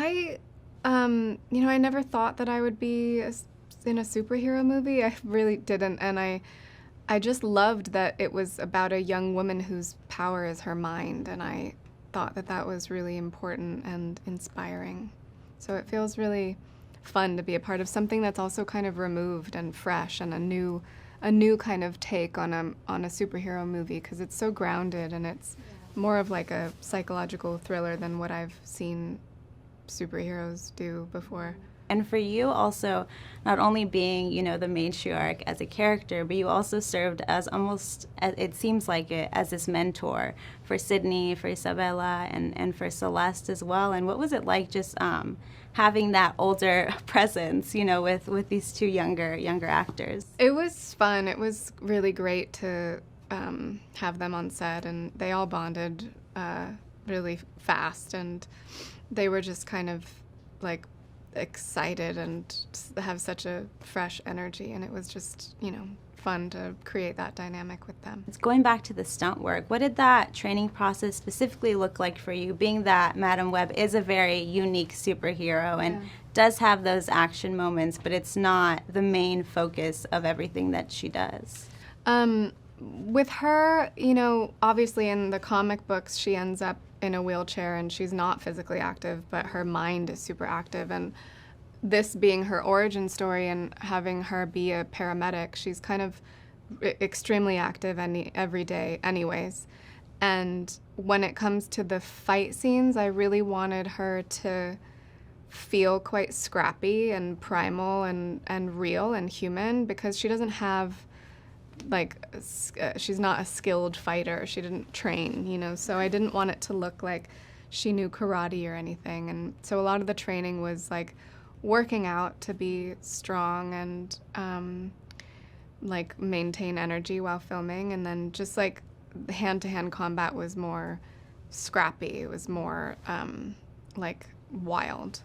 I never thought that I would be in a superhero movie. I really didn't, and I just loved that it was about a young woman whose power is her mind, and I thought that that was really important and inspiring. So it feels really fun to be a part of something that's also kind of removed and fresh and a new kind of take on a superhero movie, because it's so grounded and it's more of like a psychological thriller than what I've seen superheroes do before. And for you also, not only being, the matriarch as a character, but you also served as almost, it seems like it, as this mentor for Sydney, for Isabella, and for Celeste as well. And what was it like just having that older presence, with these two younger actors? It was fun. It was really great to have them on set, and they all bonded really fast, and they were just kind of like excited and have such a fresh energy, and it was just, fun to create that dynamic with them. It's going back to the stunt work. What did that training process specifically look like for you, being that Madame Web is a very unique superhero and does have those action moments, but it's not the main focus of everything that she does? With her, obviously in the comic books, she ends up in a wheelchair and she's not physically active, but her mind is super active. And this being her origin story and having her be a paramedic, she's kind of extremely active every day anyways. And when it comes to the fight scenes, I really wanted her to feel quite scrappy and primal and real and human, because she doesn't have she's not a skilled fighter. She didn't train, so I didn't want it to look like she knew karate or anything. And so a lot of the training was like working out to be strong and maintain energy while filming. And then just like the hand-to-hand combat was more scrappy. It was more wild.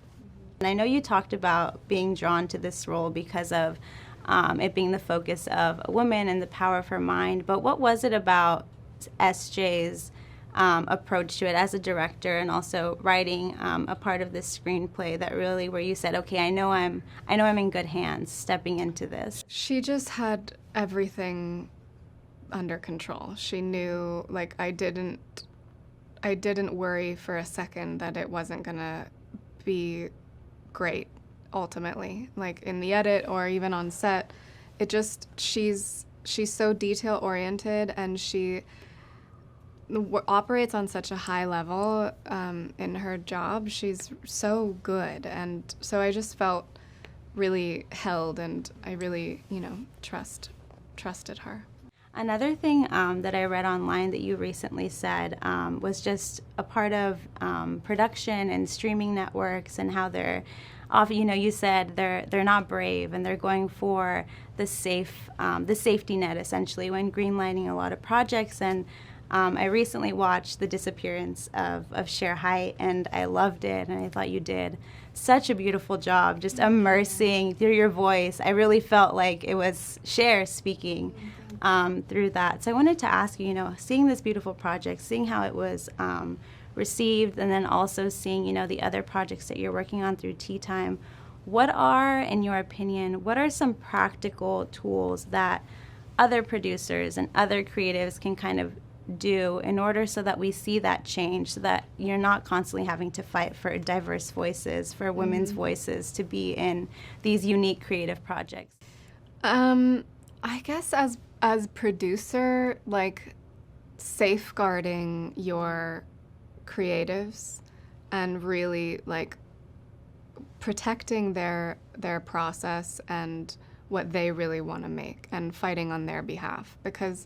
And I know you talked about being drawn to this role because of it being the focus of a woman and the power of her mind, but what was it about SJ's approach to it as a director and also writing a part of this screenplay that really, where you said, okay, I know I'm in good hands stepping into this? She just had everything under control. She knew, I didn't worry for a second that it wasn't gonna be great. Ultimately, in the edit or even on set, she's so detail oriented, and she operates on such a high level in her job. She's so good, and so I just felt really held, and I really trusted her. Another thing that I read online that you recently said was just a part of production and streaming networks and how they're often, you said they're not brave and they're going for the safety net essentially when greenlighting a lot of projects. And I recently watched The Disappearance of Cher Height, and I loved it, and I thought you did such a beautiful job just immersing through your voice. I really felt like it was Cher speaking through that. So I wanted to ask you, seeing this beautiful project, seeing how it was received, and then also seeing, the other projects that you're working on through Tea Time, what are, in your opinion, what are some practical tools that other producers and other creatives can kind of do in order so that we see that change, so that you're not constantly having to fight for diverse voices, for women's voices to be in these unique creative projects? I guess as producer, safeguarding your creatives and really protecting their process and what they really want to make and fighting on their behalf. Because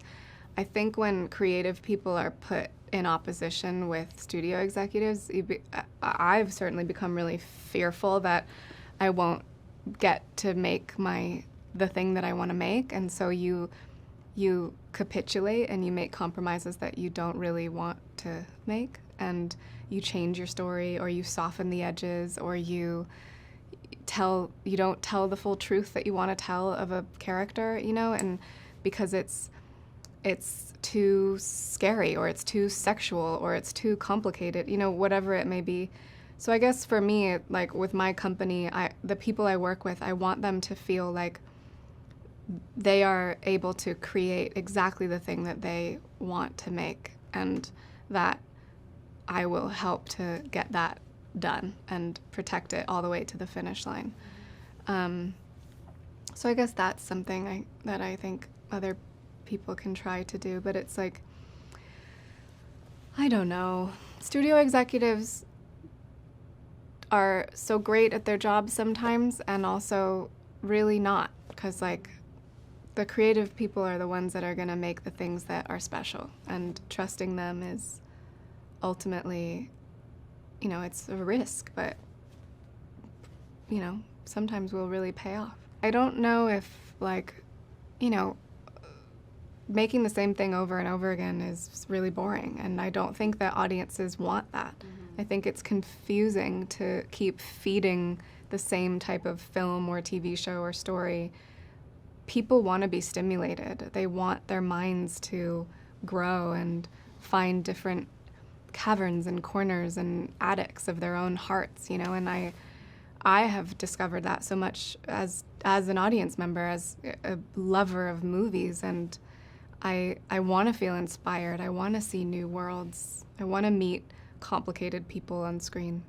I think when creative people are put in opposition with studio executives, I've certainly become really fearful that I won't get to make the thing that I want to make, and so you capitulate and you make compromises that you don't really want to make, and you change your story, or you soften the edges, or you don't tell the full truth that you want to tell of a character, and because it's too scary, or it's too sexual, or it's too complicated, whatever it may be. So I guess for me, like with my company, the people I work with, I want them to feel like they are able to create exactly the thing that they want to make, and that I will help to get that done and protect it all the way to the finish line. So I guess that's something that I think other people can try to do, but it's like, I don't know. Studio executives are so great at their jobs sometimes, and also really not, because like the creative people are the ones that are going to make the things that are special, and trusting them is ultimately, you know, it's a risk, but you know, sometimes will really pay off. I don't know if, like, you know, making the same thing over and over again is really boring, and I don't think that audiences want that. I think it's confusing to keep feeding the same type of film or TV show or story. People want to be stimulated. They want their minds to grow and find different caverns and corners and attics of their own hearts, you know, and I have discovered that so much as an audience member, as a lover of movies, and I want to feel inspired. I want to see new worlds. I want to meet complicated people on screen.